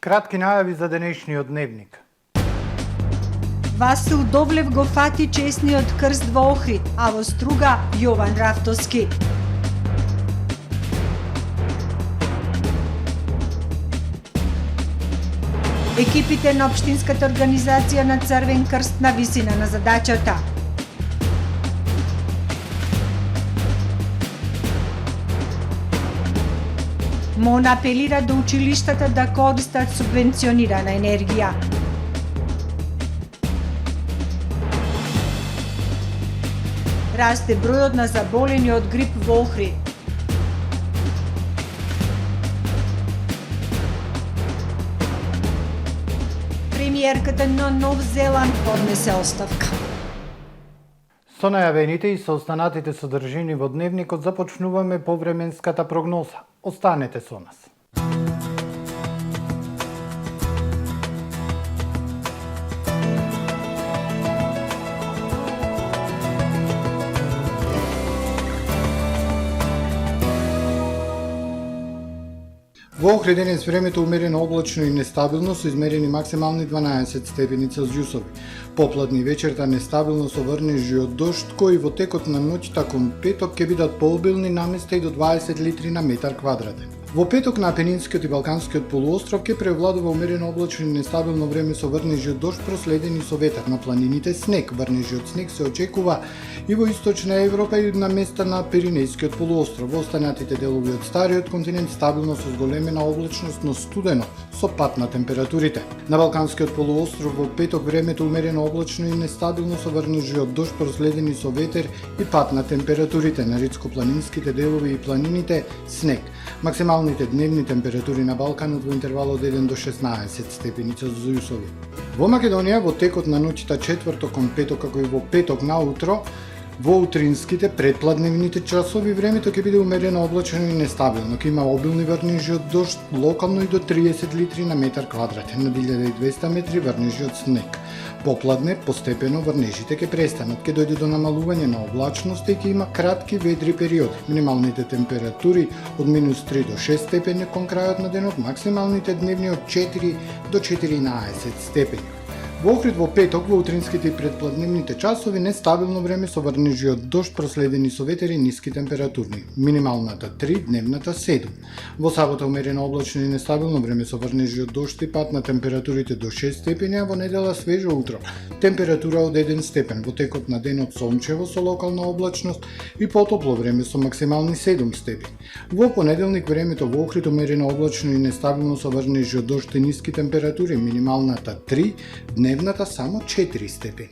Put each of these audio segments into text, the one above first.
Кратки најави за денешниот дневник. Васил Довлев го фати чесниот крст во Охрид, а во Струга Јован Рафтовски. Екипите на Општинската организација на Црвен крст на висина на задачата. МОН апелира до училиштата да користат субвенционирана енергија. Расте бројот на заболени од грип во Охрид. Премиерката на Нов Зеланд поднесе оставка. Со најавените и со останатите содржини во дневникот започнуваме повременската прогноза. Останете со нас. Во Охрид денес времето умерено облачно и нестабилно со измерени максимални 12 степени Целзиусови. Попладни вечерта нестабилно со врнежи од дожд, кои во текот на ноќта кон петок ќе бидат пообилни наместа и до 20 литри на метар квадратен. Во петок на Апенинскиот и Балканскиот полуостров ќе преовладува умерено облачно и нестабилно време со врнежи од дожд проследени со ветер. На планините снег, врнежи од снег се очекува и во источна Европа и на места на Пиринејскиот полуостров. Во останатите делови од стариот континент стабилно со зголемена облачност, но студено со пат на температурите. На Балканскиот полуостров во петок времето умерено облачно и нестабилно со врнежи од дожд проследени со ветер и пат на температурите. На ридско-планинските делови и планините снег. Максималните дневни температури на Балканот во интервал од 1 до 16 степени Целзиусови. Во Македонија во текот на ноќта четврток кон петок, како и во петок наутро, во утринските предпладневните часови времето ќе биде умерено облачно и нестабилно. Ќе има обилни врнежи од дожд, локално и до 30 литри на метар квадратен, на 1200 метри врнежи од снег. Попладне, постепено врнежите ќе престанат, ќе дојде до намалување на облачност и ќе има кратки ведри периоди. Минималните температури од минус 3 до 6 степени кон крајот на денот, максималните дневни од 4 до 14 степени. Во Охрид во петок во утринските и предпладневните часови нестабилно време со врнежи од дожд проследени со ветер и ниски температурни. Минималната 3, дневната 7. Во сабота умерено облачно и нестабилно време со врнежи од дожд и пат на температурите до 6 степени, а во недела свежо утро. Температура од 1 степен. Во текот на денот сончево со локална облачност и потопло време со максимални 7 степени. Во понеделник времето во Охрид умерено облачно и нестабилно со врнежи од дожд и ниски температури. Минималната 3, дневната само 4 степени.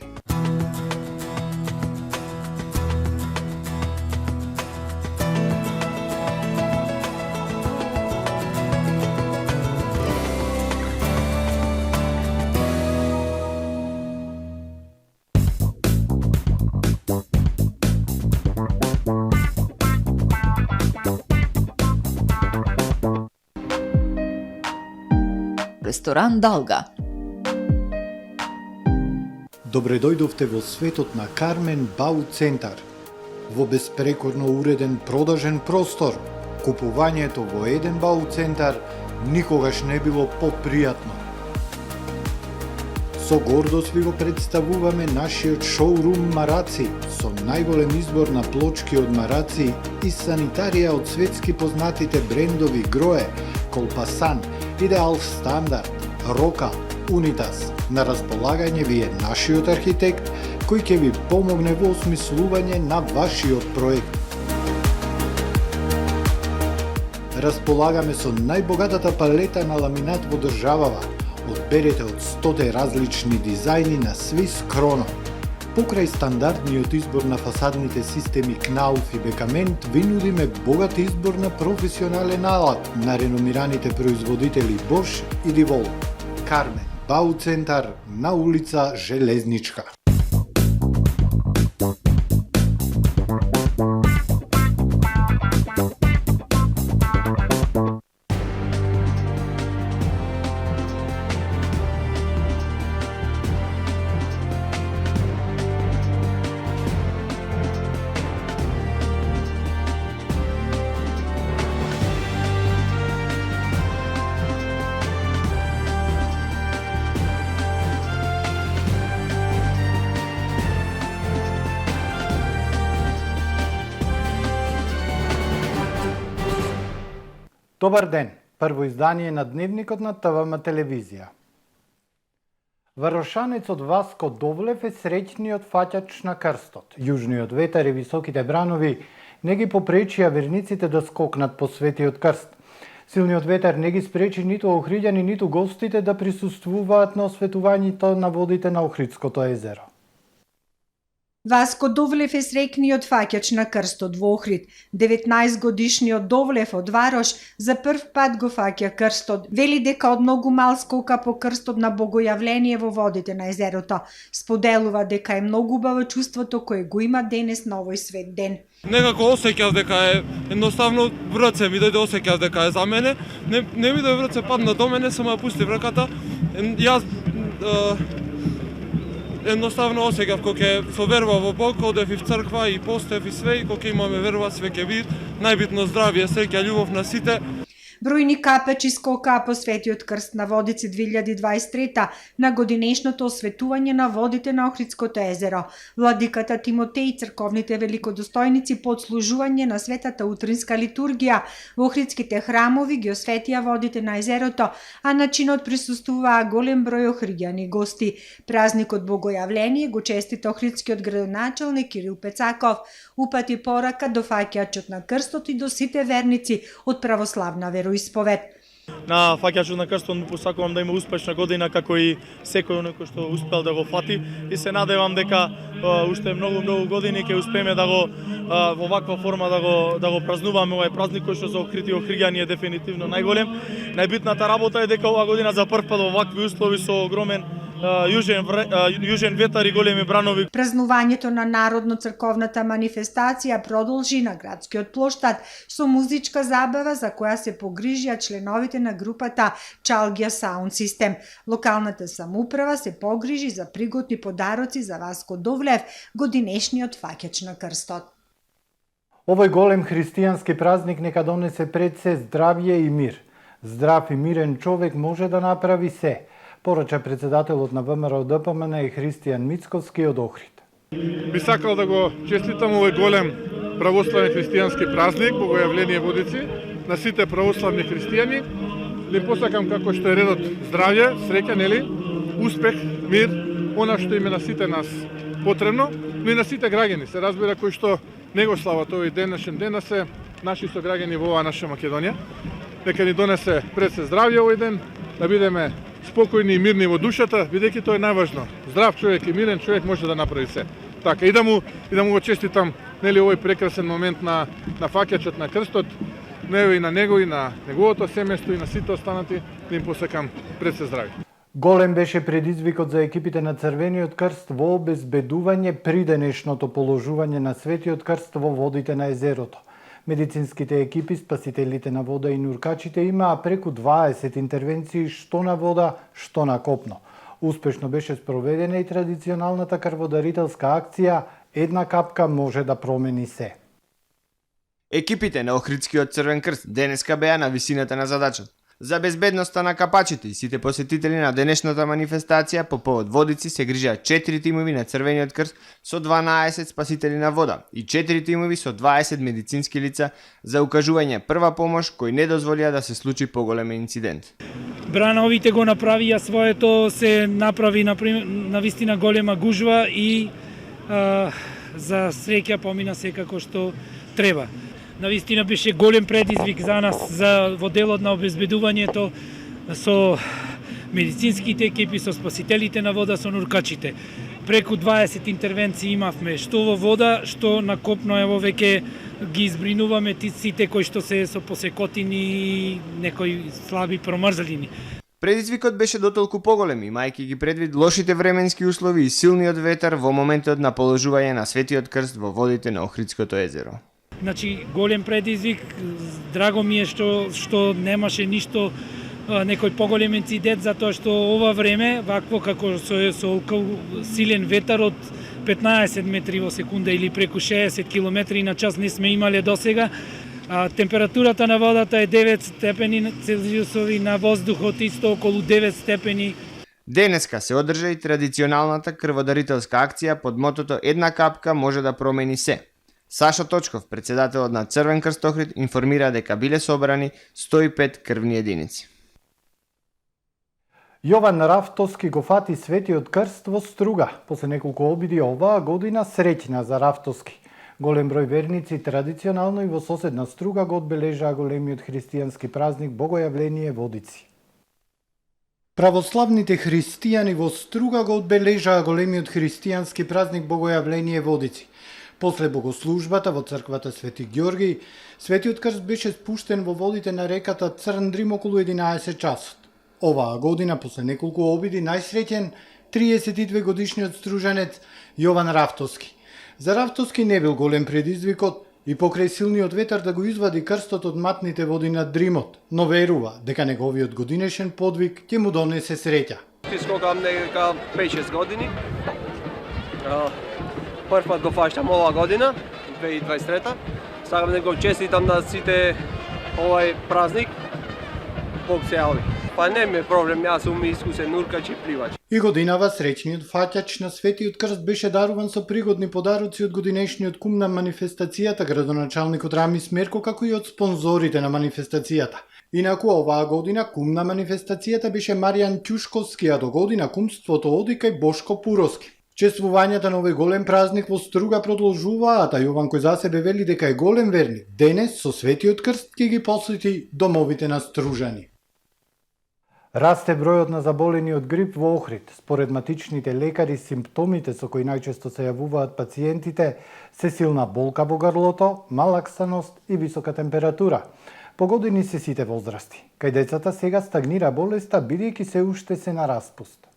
Ресторан Далга. Добре дојдовте во светот на Кармен Бау Центар. Во беспрекорно уреден продажен простор, купувањето во еден Бау Центар никогаш не било попријатно. Со гордост ви го представуваме нашиот шоурум Мараци, со најголем избор на плочки од мараци и санитарија од светски познатите брендови Грое, Колпасан, Идеал Стандард, Рока, Унитас. На располагање ви е нашиот архитект, кој ќе ви помогне во осмислување на вашиот проект. Располагаме со најбогатата палета на ламинат во државава. Одберете од 100 различни дизајни на Swiss Chrono. Покрај стандардниот избор на фасадните системи Кнауф и Бекамент, ви нудиме богат избор на професионален алат на реномираните производители Bosch и Divol. Кармен Бау Центар на улица Железничка. Добар ден! Прво издание на Дневникот на ТВМ телевизија. Варошанецот Васко Довлев е среќниот фаќач на крстот. Јужниот ветар и високите бранови не ги попречија верниците да скокнат по светиот крст. Силниот ветар не ги спречи ниту охриѓани, ниту гостите да присуствуваат на осветувањето на водите на Охридското езеро. Васко Довлев е среќниот фаќач на крстот во Охрид. 19-годишниот Довлев од Варош за прв пат го фаќа крстот. Вели дека од многу мал скока по крстот на богојавление во водите на езерото. Споделува дека е многу убаво чувството кое го има денес на овој свет ден. Некако осеќав дека е едноставно врце ми дојде, осеќав дека е за мене. Не ми дојде врце, падна до мене, само ја пустив раката. Јас едноставно осеќав кога со верба во Бог, одев и в црква и постев и све, и кога имаме верба све ќе биде. Најбитно здравје, среќа, љубов на сите. Бројни капечи скокаа по светиот крст на Водици 2023 на годинешното осветување на водите на Охридското езеро. Владиката Тимотеј и црковните великодостојници по отслужување на светата утринска литургија во охридските храмови ги осветија водите на езерото, а на чинот присуствуваа голем број охриѓани гости. Празникот Богојавление го честита охридскиот градоначалник Кирил Пецаков. Упати порака до фаќачот на крстот и до сите верници од православна вероисповед. На фаќачот на крстот му посакувам да има успешна година како и секој оној кој што успел да го фати и се надевам дека уште многу години ќе успееме да го во ваква форма да го празнуваме овој празник кој што за Охрид и охриѓани е дефинитивно најголем. Најбитната работа е дека оваа година за прв пат во вакви услови со огромен јужен ветар и големи бранови. Празнувањето на народно-црковната манифестација продолжи на градскиот плоштад со музичка забава за која се погрижија членовите на групата Чалгија Саунд Систем. Локалната самоуправа се погрижи за приготни подароци за Васко Довлев, годинешниот фаќач на крстот. Овој голем христијански празник нека донесе пред се здравје и мир. Здрав и мирен човек може да направи се, порача председателот на ВМРО ДПМН и Христијан Мицковски од Охрид. Би сакал да го честитам овој голем православен христијански празник, Богојавление Водици, на сите православни христијани. Ли посакам како што е редот здравје, среќа, нели, успех, мир, она што име на сите нас потребно, но и на сите граѓани, се разбира, кои што не го слават овој денешен ден, се наши сограѓани во оваа наша Македонија. Нека ни донесе пред се здравје овој ден, да бидеме спокојни и мирни во душата, бидејќи тоа е најважно. Здрав човек и мирен човек може да направи се. Така, и да му го честитам, нели, овој прекрасен момент на фаќачот на крстот, и на него и на неговото семејство и на сите останати, да им посакам пред се здрави. Голем беше предизвикот за екипите на Црвениот крст во обезбедување при денешното положување на Светиот крст во водите на езерото. Медицинските екипи, спасителите на вода и нуркачите имаа преку 20 интервенции што на вода, што на копно. Успешно беше спроведена и традиционалната крводарителска акција "Една капка може да промени се". Екипите на Охридскиот Црвен крст денеска беа на висината на задачата. За безбедноста на капачите и сите посетители на денешната манифестација по повод Водици се грижаа 4 тимови на Црвениот крст со 12 спасители на вода и 4 тимови со 20 медицински лица за укажување прва помош кој не дозволија да се случи поголем инцидент. Брановите го направија своето, се направи на вистина голема гужва и за среќа помина секако што треба. Навистина беше голем предизвик за нас во делот на обезбедувањето со медицинските екипи, со спасителите на вода, со нуркачите. Преку 20 интервенции имавме, што во вода, што на копно, ево веќе ги избринуваме сите кои што се со посекотини и некои слаби промрзалини. Предизвикот беше дотолку поголем, имајќи ги предвид лошите временски услови и силниот ветар во моментот на положување на Светиот крст во водите на Охридското езеро. Значи, голем предизвик, драго ми е што немаше ништо, некој поголем инцидент, затоа што ова време, вакво како со силен ветар од 15 метри во секунда или преку 60 км на час не сме имале досега. Температурата на водата е 9 степени Целзиусови, на воздухот исто околу 9 степени. Денеска се одржа и традиционалната крводарителска акција под мотото "Една капка може да промени се". Сашо Точков, председателот на Црвен крст Охрид, информира дека биле собрани 105 крвни единици. Јован Рафтовски го фати Светиот крст во Струга. После неколку обиди оваа година среќна за Рафтовски. Голем број верници традиционално и во соседна Струга го одбележаа големиот христијански празник Богојавление Водици. Православните христијани во Струга го одбележаа големиот христијански празник Богојавление Водици. После богослужбата во црквата Свети Ѓорги, Светиот крст беше спуштен во водите на реката Црн Дрим околу 11 часот. Оваа година, после неколку обиди, најсреќен 32 годишниот стружанец Јован Рафтовски. За Рафтовски не бил голем предизвикот и покрај силниот ветар да го извади крстот од матните води на Дримот, но верува дека неговиот годинешен подвиг ќе му донесе среќа. Скокам дека 5-6 години. Прв пат го фаќам оваа година, 2023. Сакам да го честитам на сите овај празник. Бог се јави. Па не ми е проблем, јас сум искусен нуркач и пливач. И годинава среќниот фаќач на Светиот крст беше даруван со пригодни подароци од годинешниот кум на манифестацијата, градоначалникот Рами Смерко, како и од спонзорите на манифестацијата. Инаку оваа година кум на манифестацијата беше Маријан Ќушковски, а до година кумството оди кај Бошко Пуровски. Чествувањата на овој голем празник во Струга продолжуваат, а Јован кој за себе вели дека е голем верник, денес со Светиот крст ќе ги посети домовите на стружани. Расте бројот на заболени од грип во Охрид. Според матичните лекари, симптомите со кои најчесто се јавуваат пациентите се силна болка во грлото, малаксаност и висока температура. Погодени се сите возрасти. Кај децата сега стагнира болеста, бидејќи се уште се на распуст.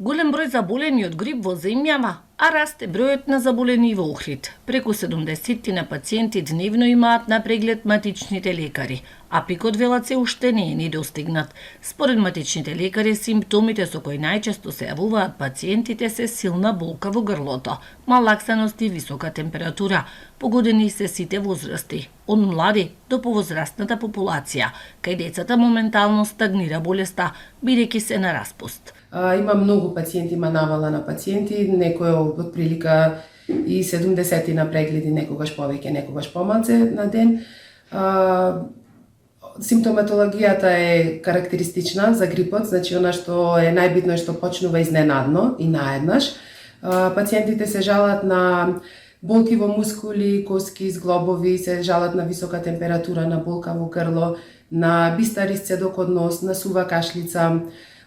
Голем број заболени од грип во земјава, а расте бројот на заболени во Охрид. Преку 70 на пациенти дневно имаат на преглед матичните лекари, а пикот велат се уште не е недостигнат. Според матичните лекари, симптомите со кои најчесто се јавуваат пациентите се силна болка во грлото, малаксаност и висока температура. Погодени се сите возрасти, од млади до повозрастната популација, кај децата моментално стагнира болеста, бидејќи се на распуст. Има многу пациенти, има навала на пациенти, некој од прилика и 70 на прегледи, некогаш повеќе, некогаш помалце на ден. Симптоматологијата е карактеристична за грипот, значи она што е најбитно е што почнува изненадно и наеднаш. Пациентите се жалат на болки во мускули, коски, зглобови, се жалат на висока температура, на болка во грло, на бистар исцедок од нос, на сува кашлица.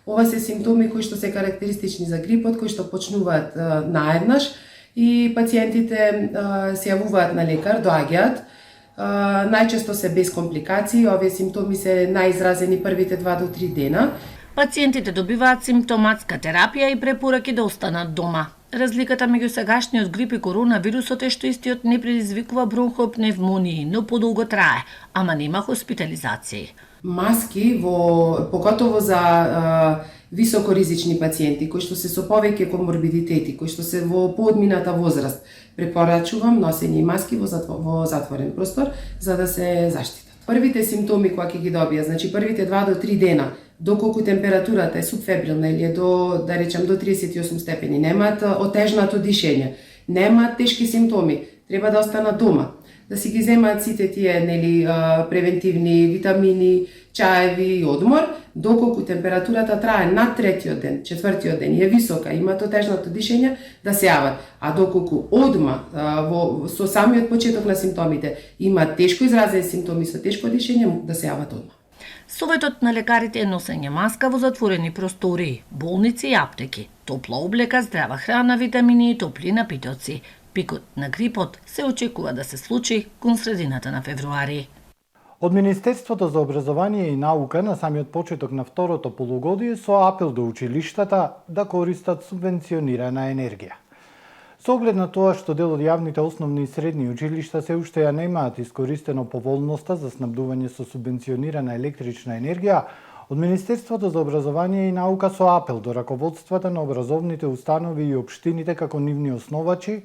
Ова се симптоми кои што се карактеристични за грипот, кои што почнуваат наеднаш и пациентите се јавуваат на лекар, доаѓаат. Најчесто се без компликации, овие симптоми се најизразени првите 2 до 3 дена. Пациентите добиваат симптоматска терапија и препораки да останат дома. Разликата меѓу сегашниот грип и коронавирусот е што истиот не предизвикува бронхопневмонии, но подолго трае, ама нема хоспитализации. Маски покотово за високоризични пациенти кои што се со повеќе коморбидитети, кои што се во поодмината возраст, препорачувам носење маски во затворен простор за да се заштитат. Првите симптоми кои ќе ги добијат, значи првите 2 до 3 дена, доколку температурата е субфебрилна или е до, да речем, до 38 степени, немаат отежнато дишење, немаат тешки симптоми, треба да останат дома, да си ги земаат сите тие превентивни витамини, чаеви и одмор, доколку температурата трае над 3-тиот ден, 4-тиот ден е висока, имаат отежнато дишење, да се јават. А доколку одма со самиот почеток на симптомите имаат тешко изразени симптоми со тешко дишење, да се јават одма. Советот на лекарите е носење маска во затворени простории, болници и аптеки, топла облека, здрава храна, витамини и топли напитоци. Пикот на грипот се очекува да се случи кон средината на февруари. Од Министерството за образование и наука на самиот почеток на второто полугодие со апел до училиштата да користат субвенционирана енергија. Со оглед на тоа што дел од јавните основни и средни училишта се уште ја немаат искористено поволноста за снабдување со субвенционирана електрична енергија, од Министерството за образование и наука со апел до раководствата на образовните установи и општините како нивни основачи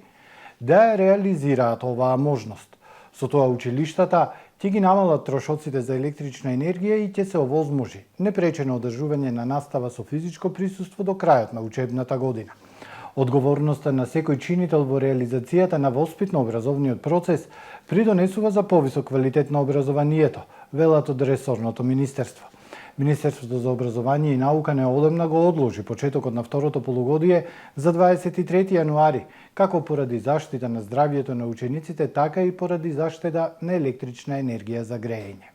да реализираат оваа можност. Со тоа училиштата ќе ги намалат трошоците за електрична енергија и ќе се овозможи непречено одржување на настава со физичко присуство до крајот на учебната година. Одговорноста на секој чинител во реализацијата на воспитно-образовниот процес придонесува за повисок квалитет на образованието, велат од ресорното министерство. Министерството за образование и наука неодамна го одложи почетокот на второто полугодие за 23 јануари, како поради заштита на здравјето на учениците, така и поради заштеда на електрична енергија за грејење.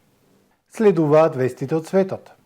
Следуваат вестите од светот.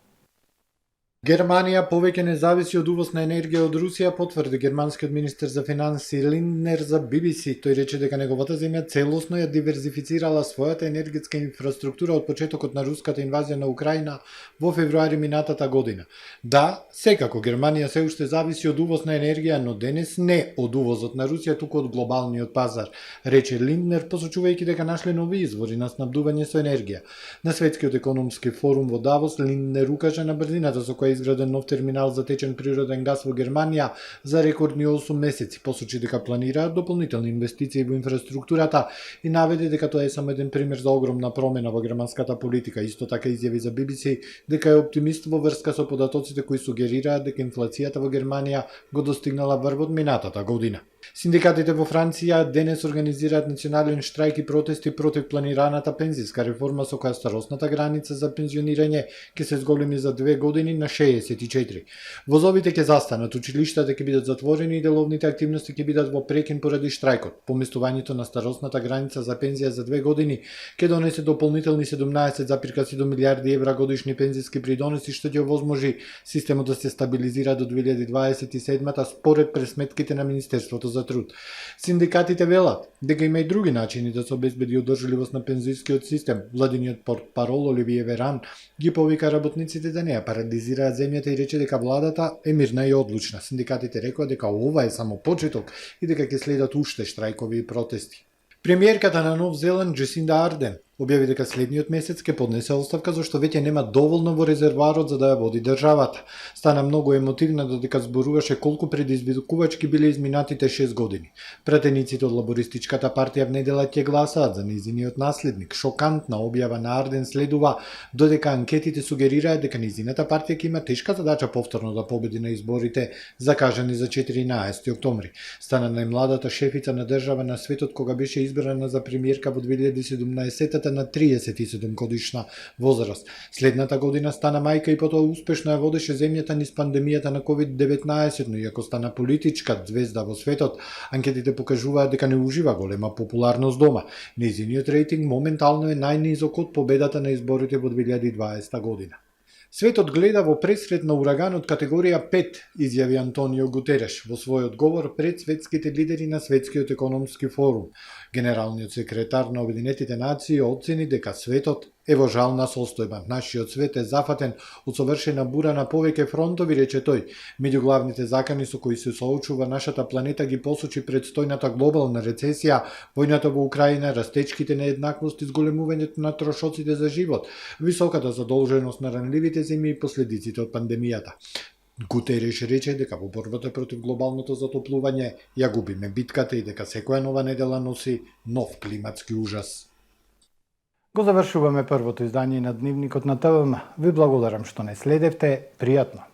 Германија повеќе не зависи од увоз на енергија од Русија, потврди германскиот министер за финансии Линднер за BBC. Тој рече дека неговата земја целосно ја диверзифицирала својата енергетска инфраструктура од почетокот на руската инвазија на Украина во февруари минатата година. Да, секако Германија се уште зависи од увоз на енергија, но денес не од увозот на Русија, туку од глобалниот пазар, рече Линднер, посочувајќи дека нашле нови извори на снабдување со енергија. На светскиот економски форум во Давос Линднер укажа на брзината со која изграден нов терминал за течен природен газ во Германија за рекордни 8 месеци. Посочи дека планираат дополнителни инвестиции во инфраструктурата и наведе дека тоа е само еден пример за огромна промена во германската политика. Исто така изјави за BBC дека е оптимист во врска со податоците кои сугерираат дека инфлацијата во Германија го достигнала врвот минатата година. Синдикатите во Франција денес организираат национален штрајк и протести против планираната пензиска реформа со која старосната граница за пензионирање ќе се зголеми за 2 години на 64. Возовите ќе застанат, училиштата ќе бидат затворени и деловните активности ќе бидат во прекин поради штрајкот. Поместувањето на старосната граница за пензија за 2 години ќе донесе дополнителни 17,7 милиарди евра годишни пензиски придонеси, што ќе овозможи системот да се стабилизира до 2027 според пресметките на Министерството за труд. Синдикатите велат дека има и други начини да се обезбеди одржливост на пензискиот систем. Владиниот портпарол Оливие Веран ги повика работниците да не ја парализираат земјата и рече дека владата е мирна и одлучна. Синдикатите рекоа дека ова е само почеток и дека ќе следат уште штрајкови и протести. Премиерката на Нов Зеланд Джесинда Арден објави дека следниот месец ќе поднесе оставка зашто веќе нема доволно во резервоарот за да ја води државата. Стана многу емотивна додека зборуваше колку предизвикувачки биле изминатите 6 години. Пратениците од лабористичката партија в недела ќе гласаат за нејзиниот наследник. Шокантна објава на Арден следува додека анкетите сугерираат дека нејзината партија ќе има тешка задача повторно да победи на изборите закажани за 14 октомври. Стана најмладата шефица на држава на светот кога беше избрана за премиерка во 2017 на 37 годишна возраст. Следната година стана мајка и потоа успешно ја водеше земјата низ пандемијата на COVID-19, но иако стана политичка звезда во светот, анкетите покажуваат дека не ужива голема популарност дома. Нејзиниот рейтинг моментално е најнизок од победата на изборите во 2020 година. Светот гледа во пресрет на ураганот категорија 5, изјави Антонио Гутереш во својот говор пред светските лидери на Светскиот економски форум. Генералниот секретар на Обединетите нации оцени дека светот е во жална состојба. Нашиот свет е зафатен од совршена бура на повеќе фронтови, рече тој. Меѓу главните закани со кои се соочува нашата планета ги посочи предстојната глобална рецесија, војната во Украина, растечките нееднаквости, зголемувањето на трошоците за живот, високата задолженост на ранливите земји и последиците од пандемијата. Гутереш рече дека во борбата против глобалното затоплување ја губиме битката и дека секоја нова недела носи нов климатски ужас. Го завршуваме првото издание на Дневникот на ТВМ. Ви благодарам што не следевте. Пријатно.